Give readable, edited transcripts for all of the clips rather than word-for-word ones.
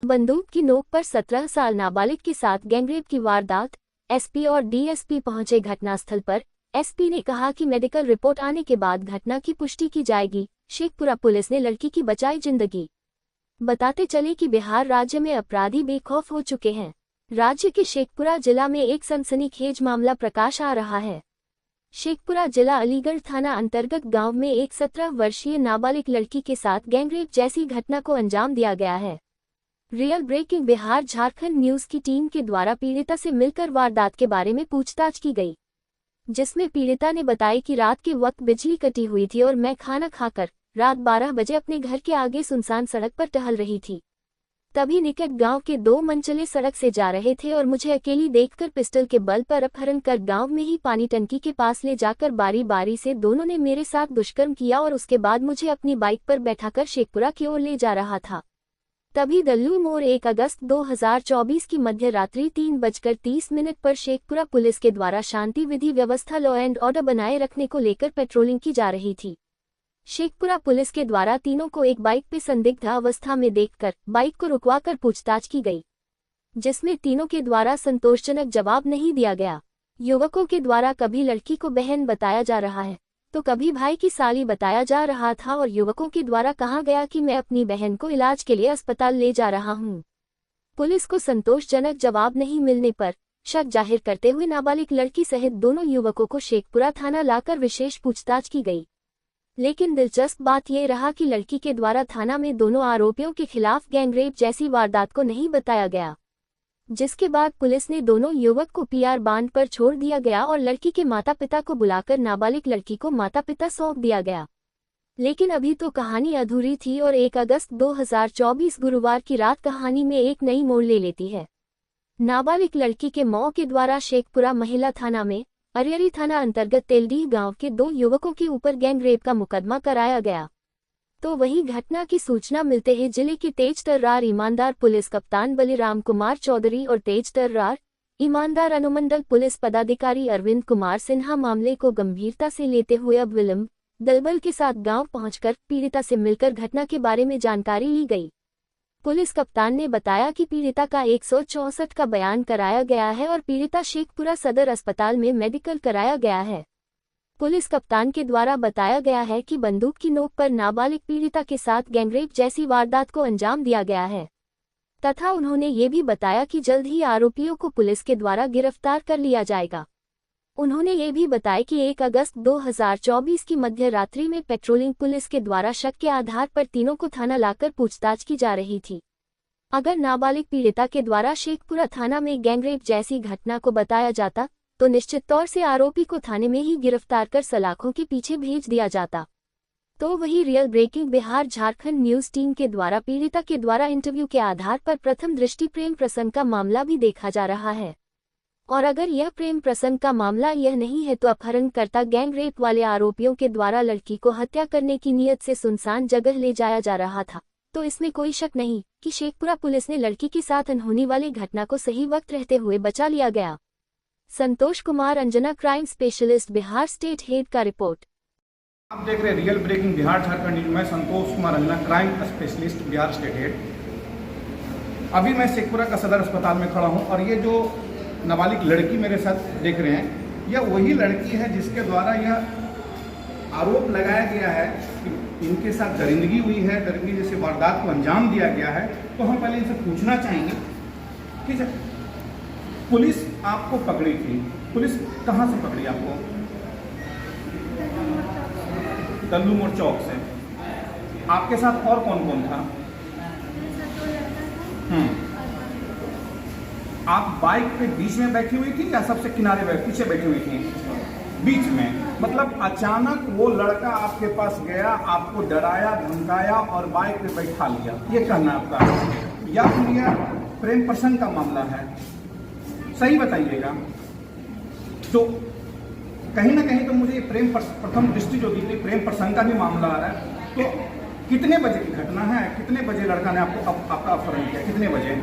बंदूक की नोक पर 17 साल नाबालिग के साथ गैंगरेप की वारदात। एसपी और डीएसपी पहुंचे घटनास्थल पर। एसपी ने कहा कि मेडिकल रिपोर्ट आने के बाद घटना की पुष्टि की जाएगी। शेखपुरा पुलिस ने लड़की की बचाई जिंदगी। बताते चले कि बिहार राज्य में अपराधी बेखौफ हो चुके हैं। राज्य के शेखपुरा जिला में एक सनसनीखेज मामला प्रकाश आ रहा है। शेखपुरा जिला अलीगढ़ थाना अंतर्गत गांव में एक 17 वर्षीय नाबालिग लड़की के साथ गैंगरेप जैसी घटना को अंजाम दिया गया है। Real breaking Bihar Jharkhand news की टीम के द्वारा पीड़िता से मिलकर वारदात के बारे में पूछताछ की गई, जिसमें पीड़िता ने बताया कि रात के वक्त बिजली कटी हुई थी और मैं खाना खाकर रात 12 बजे अपने घर के आगे सुनसान सड़क पर टहल रही थी। तभी निकट गांव के 2 मनचले सड़क से जा रहे थे और मुझे अकेली देखकर पिस्टल के बल पर अपहरण कर गांव में ही पानी टंकी के पास ले जाकर बारी बारी से दोनों ने मेरे साथ दुष्कर्म किया और उसके बाद मुझे अपनी बाइक पर बैठाकर शेखपुरा की ओर ले जा रहा था। तभी दल्लू मोड़ 1 अगस्त 2024 की मध्य रात्रि 3:30 पर शेखपुरा पुलिस के द्वारा शांति विधि व्यवस्था लॉ एंड ऑर्डर बनाए रखने को लेकर पेट्रोलिंग की जा रही थी। शेखपुरा पुलिस के द्वारा तीनों को एक बाइक पे संदिग्ध अवस्था में देखकर बाइक को रुकवाकर पूछताछ की गई, जिसमें तीनों के द्वारा संतोषजनक जवाब नहीं दिया गया। युवकों के द्वारा कभी लड़की को बहन बताया जा रहा है तो कभी भाई की साली बताया जा रहा था और युवकों के द्वारा कहा गया कि मैं अपनी बहन को इलाज के लिए अस्पताल ले जा रहा हूं। पुलिस को संतोषजनक जवाब नहीं मिलने पर शक जाहिर करते हुए नाबालिग लड़की सहित दोनों युवकों को शेखपुरा थाना लाकर विशेष पूछताछ की गई। लेकिन दिलचस्प बात यह रहा कि लड़की के द्वारा थाना में दोनों आरोपियों के खिलाफ गैंगरेप जैसी वारदात को नहीं बताया गया, जिसके बाद पुलिस ने दोनों युवक को पीआर बांध पर छोड़ दिया गया और लड़की के माता पिता को बुलाकर नाबालिग लड़की को माता पिता सौंप दिया गया। लेकिन अभी तो कहानी अधूरी थी और 1 अगस्त 2024 गुरुवार की रात कहानी में एक नई मोड़ ले लेती है। नाबालिग लड़की के मौ के द्वारा शेखपुरा महिला थाना में अरियरी थाना अंतर्गत तेलडीह गांव के 2 युवकों के ऊपर गैंगरेप का मुकदमा कराया गया। तो वही घटना की सूचना मिलते ही जिले के तेज तर्रार ईमानदार पुलिस कप्तान बलिराम कुमार चौधरी और तेज तर्रार ईमानदार अनुमंडल पुलिस पदाधिकारी अरविंद कुमार सिन्हा मामले को गंभीरता से लेते हुए अब विलंब दलबल के साथ गांव पहुंचकर पीड़िता से मिलकर घटना के बारे में जानकारी ली गई। पुलिस कप्तान ने बताया कि पीड़िता का 164 का बयान कराया गया है और पीड़िता शेखपुरा सदर अस्पताल में मेडिकल कराया गया है। पुलिस कप्तान के द्वारा बताया गया है कि बंदूक की नोक पर नाबालिग पीड़िता के साथ गैंगरेप जैसी वारदात को अंजाम दिया गया है तथा उन्होंने ये भी बताया कि जल्द ही आरोपियों को पुलिस के द्वारा गिरफ्तार कर लिया जाएगा। उन्होंने ये भी बताया कि 1 अगस्त 2024 की मध्य रात्रि में पेट्रोलिंग पुलिस के द्वारा शक के आधार पर तीनों को थाना लाकर पूछताछ की जा रही थी। अगर नाबालिग पीड़िता के द्वारा शेखपुरा थाना में गैंगरेप जैसी घटना को बताया जाता तो निश्चित तौर से आरोपी को थाने में ही गिरफ्तार कर सलाखों के पीछे भेज दिया जाता। तो वही real breaking Bihar Jharkhand news team के द्वारा पीड़िता के द्वारा इंटरव्यू के आधार पर प्रथम दृष्टि प्रेम प्रसंग का मामला भी देखा जा रहा है। और अगर यह प्रेम प्रसंग का मामला यह नहीं है तो अपहरणकर्ता गैंगरेप वाले आरोपियों के द्वारा लड़की को हत्या करने की नीयत से सुनसान जगह ले जाया जा रहा था, तो इसमें कोई शक नहीं कि शेखपुरा पुलिस ने लड़की के साथ अनहोनी वाली घटना को सही वक्त रहते हुए बचा लिया गया। Santosh Kumar Anjana, crime specialist, Bihar state head का रिपोर्ट। आप देख रहे हैं real breaking Bihar Jharkhand news में Santosh Kumar Anjana, crime specialist, Bihar state head. अभी मैं शेखपुरा का सदर अस्पताल में खड़ा हूं और ये जो नाबालिग लड़की मेरे साथ देख रहे हैं, यह वही लड़की है जिसके द्वारा यह आरोप लगाया गया है कि इनके साथ दरिंदगी हुई है, दरिंदगी जैसे वारदात को अंजाम दिया गया है। तो हम पहले इनसे पूछना चाहेंगे, ठीक है, पुलिस आपको पकड़ी थी, पुलिस कहाँ से पकड़ी आपको? दल्लू मोड़ चौक से। आपके साथ और कौन कौन था? आप बाइक पे बीच में बैठी हुई थी या सबसे किनारे पीछे बैठी हुई थी? बीच में। मतलब अचानक वो लड़का आपके पास गया, आपको डराया धमकाया और बाइक पे बैठा लिया, ये कहना आपका? या फिर यह प्रेम प्रसंग का मामला है? सही बताइएगा। तो कहीं ना कहीं तो मुझे ये प्रेम प्रथम दृष्टि जो दी गई प्रेम प्रसंग का भी मामला आ रहा है। तो कितने बजे की घटना है? कितने बजे लड़का ने आपका अपहरण किया? कितने बजे?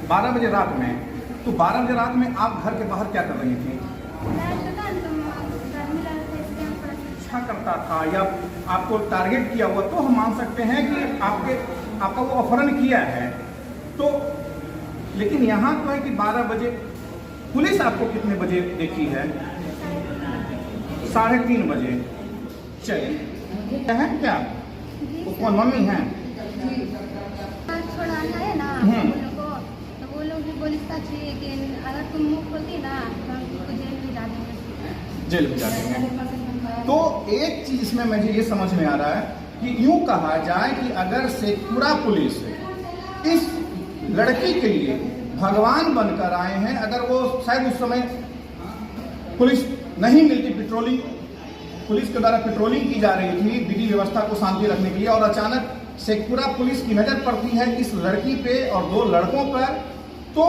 12 बजे रात में। तो 12 बजे रात में आप घर के बाहर क्या कर रही थी? अच्छा करता था या आपको टारगेट किया हुआ? तो हम मान सकते हैं कि आपका वो अपहरण किया है। तो लेकिन यहाँ तो है कि 12 बजे। पुलिस आपको कितने बजे देखी है? 3:30 बजे। चलिए है क्या? वो कौन मम्मी है? छोड़ाना है ना वो लोग को, तो वो लोग भी बोलता चाहिए कि अगर तुम मुँह खोलती ना तो हम तुमको जेल भी डाल देंगे। जेल में जा देंगे। तो एक चीज इसमें मुझे ये समझ में आ रहा है कि यूं कहा जाए कि अगर शेखपुरा पुलिस इस लड़की के लिए भगवान बनकर आए हैं, अगर वो शायद उस समय पुलिस नहीं मिलती, पेट्रोलिंग पुलिस के द्वारा पेट्रोलिंग की जा रही थी विधि व्यवस्था को शांति रखने के लिए, और अचानक शेखपुरा पुलिस की नजर पड़ती है इस लड़की पे और 2 लड़कों पर, तो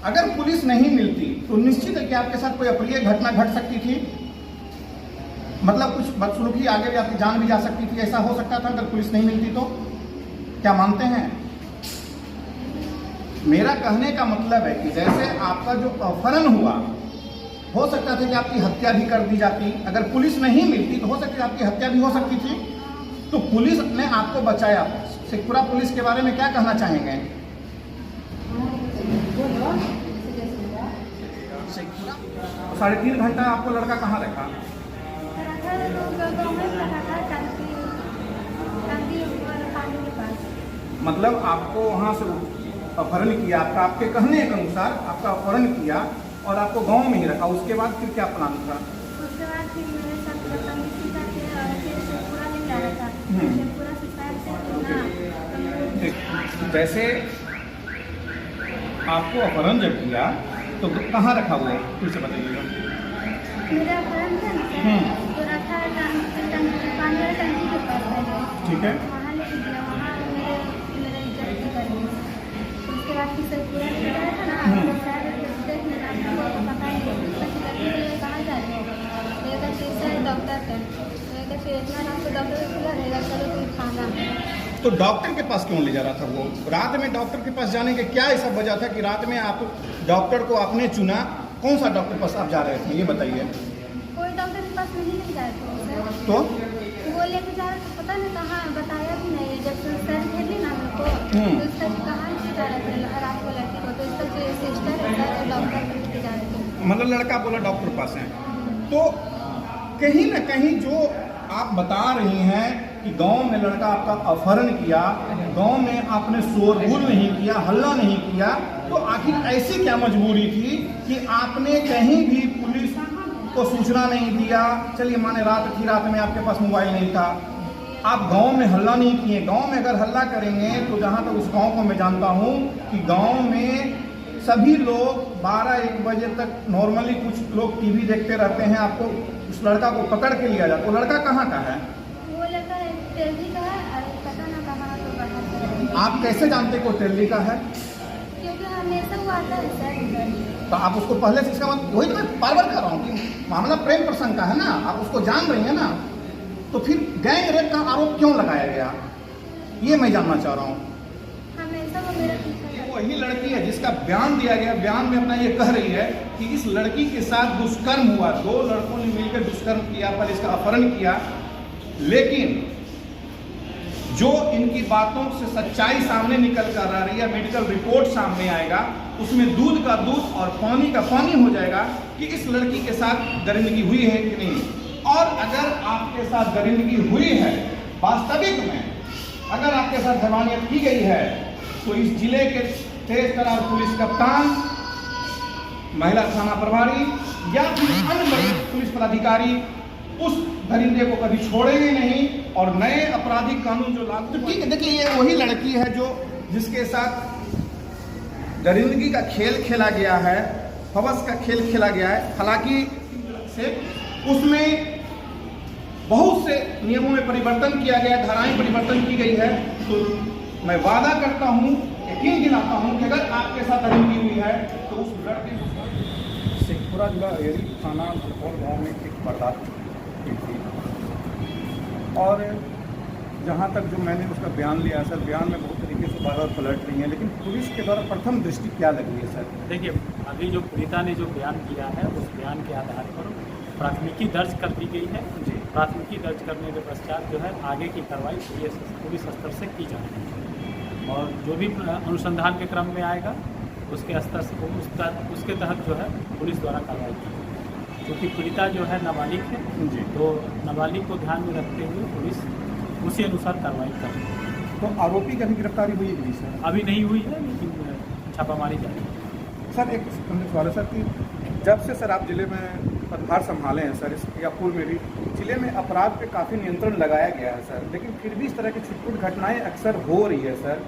अगर पुलिस नहीं मिलती तो निश्चित है कि आपके साथ कोई अप्रिय घटना घट सकती थी, मतलब कुछ बदसलूकी आगे भी आपकी जान भी जा सकती थी। ऐसा हो सकता था अगर पुलिस नहीं मिलती तो? क्या मानते हैं? मेरा कहने का मतलब है कि जैसे आपका जो अपहरण हुआ, हो सकता था कि आपकी हत्या भी कर दी जाती, अगर पुलिस नहीं मिलती तो हो सकती आपकी हत्या भी हो सकती थी। तो पुलिस ने आपको बचाया। शेखपुरा पुलिस के बारे में क्या कहना चाहेंगे? शेखपुरा 3.5 घंटा आपको लड़का कहाँ रखा? मतलब आपको वहाँ से अपहरण किया, आपके कहने के अनुसार आपका अपहरण किया और आपको गांव में ही रखा। उसके बाद फिर क्या प्लान था? उसके बाद फिर मेरे साथ बदतमीजी करके और फिर शेखपुरा ले जा रहा था। शेखपुरा से साइड से ना जैसे आपको अपहरण जब किया तो कहाँ रखा हुआ है? फिर से बताइएगा। मेरा अपहरण था ना तो रखा पानी वाला टंकी के पास पहले, ठीक है, वहाँ लेके गया, वहाँ मेरा इज्जत की कर दी। उसके बाद फिर शेखपुरा ले गया था ना, तो शायद देखने आपको पता नहीं कहाँ जा रहे हो, लेगा फिर डॉक्टर का, लेगा फिर इतना नाम तो डॉक्टर को खुला रहेगा, चलो तुम खाना। तो डॉक्टर के पास क्यों ले जा रहा था वो? रात में डॉक्टर के पास जाने के क्या ऐसा वजह था कि रात में आप डॉक्टर को आपने चुना? कौन सा डॉक्टर के पास आप जा रहे थे ये बताइए। कोई डॉक्टर के पास नहीं लेके जा रहे थे। तो वो लेके जा रहे थे, पता नहीं कहाँ, बताया भी नहीं। जब सर भेजी ना हमको तो उसका कहाँ लेके जा रहे थे रात को लड़की को, तो उसका जो सिस्टर है सर डॉक्टर को लेके जा रहे थे। मतलब लड़का बोला डॉक्टर पास है। तो कहीं ना कहीं जो आप बता रही हैं कि गांव में लड़का आपका अपहरण किया, गांव में आपने शोरगुल नहीं किया, हल्ला नहीं किया, तो आखिर ऐसी क्या मजबूरी थी कि आपने कहीं भी पुलिस को सूचना नहीं दिया? चलिए माने रात थी, रात में आपके पास मोबाइल नहीं था, आप गांव में हल्ला नहीं किए। गांव में अगर हल्ला करेंगे तो जहां तक उस गांव को मैं जानता हूं कि गांव में सभी लोग 12-1 बजे तक नॉर्मली कुछ लोग टीवी देखते रहते हैं, आपको उस लड़का को पकड़ के लिया जाता। वो लड़का कहाँ का है? वो लड़का दिल्ली का है, और पता ना कहाँ तो बाहर से। आप कैसे जानते को दिल्ली का है? क्योंकि हमेशा वो आता है सर। तो आप उसको पहले से, इसका मतलब वही तो मैं बार बार कह रहा हूँ कि मामला प्रेम प्रसंग का है ना, आप उसको जान रही है ना, तो फिर गैंग रेप का आरोप क्यों लगाया गया ये मैं जानना चाह रहा हूँ। हमेशा वो मेरा पीछा वही लड़की है जिसका बयान दिया गया, बयान में अपना ये कह रही है कि इस लड़की के साथ दुष्कर्म हुआ, 2 लड़कों ने मिलकर दुष्कर्म किया, पर इसका अपहरण किया, लेकिन जो इनकी बातों से सच्चाई सामने निकल कर आ रही है, मेडिकल रिपोर्ट सामने आएगा, उसमें दूध का दूध और पानी का पानी हो जाएगा कि इस लड़की के साथ दरिंदगी हुई है कि नहीं। और अगर आपके साथ दरिंदगी हुई है, वास्तविक में अगर आपके साथ हैवानियत की गई है, तो इस जिले के तेज तर्रार पुलिस कप्तान, महिला थाना प्रभारी या फिर अन्य बड़े पुलिस पदाधिकारी उस दरिंदे को कभी छोड़ेंगे नहीं और नए आपराधिक कानून जो लागू। तो ठीक है, देखिए ये वही लड़की है जो जिसके साथ दरिंदगी का खेल खेला गया है, हवस का खेल खेला गया है। हालांकि से उसमें बहुत से नियमों में परिवर्तन किया गया, धाराएं परिवर्तन की गई है। तो मैं वादा करता हूं, यकीन दिलाता हूं कि अगर आपके साथ दरिंदगी हुई है तो उस लड़के शेखपुरा जिला एरी थाना गाँव में एक वारदात हुई थी, और जहाँ तक जो मैंने उसका बयान लिया सर, बयान में बहुत तरीके से बार बार पलट रही है, लेकिन पुलिस के द्वारा प्रथम दृष्टि क्या लगी है सर? देखिए, अभी जो पीड़िता ने जो बयान दिया है उस बयान के आधार पर प्राथमिकी दर्ज कर दी गई है। प्राथमिकी दर्ज करने के पश्चात जो है आगे की कार्रवाई पुलिस स्तर से की जा रही है। और जो भी अनुसंधान के क्रम में आएगा उसके स्तर से उसके तहत जो है पुलिस द्वारा कार्रवाई की जाएगी। क्योंकि पीड़िता जो है नाबालिग है, जी। तो नाबालिग को ध्यान में रखते हुए पुलिस उसी अनुसार कार्रवाई कर रही है। तो आरोपी की अभी गिरफ्तारी हुई है सर? अभी नहीं हुई है, लेकिन छापामारी जारी है। सर एक सवाल है सर कि जब से सर आप जिले में पदभार संभाले हैं सर, इस या पूर्व में भी जिले में अपराध पे काफ़ी नियंत्रण लगाया गया है सर, लेकिन फिर भी इस तरह की छुटपुट घटनाएं अक्सर हो रही है सर,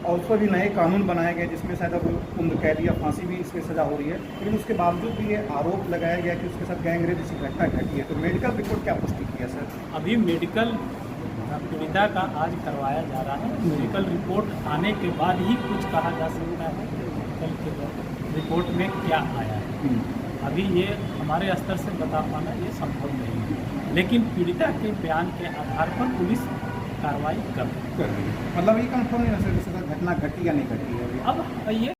और उस पर भी नए कानून बनाए गए जिसमें शायद अब उम्र कैद या फांसी भी इसमें सज़ा हो रही है, लेकिन उसके बावजूद भी ये आरोप लगाया गया कि उसके साथ गैंगरेप जैसी घटना घटी है। तो मेडिकल रिपोर्ट क्या पुष्टि की है सर? अभी मेडिकल पीड़िता का आज करवाया जा रहा है। मेडिकल रिपोर्ट आने के बाद ही कुछ कहा जा सकता है कि मेडिकल रिपोर्ट में क्या आया है। अभी ये हमारे स्तर से बता पाना ये संभव नहीं है, लेकिन पीड़िता के बयान के आधार पर पुलिस कार्रवाई कर रही है। मतलब ये कंफर्म नहीं है सर घटना घटी या नहीं घटी है? अब ये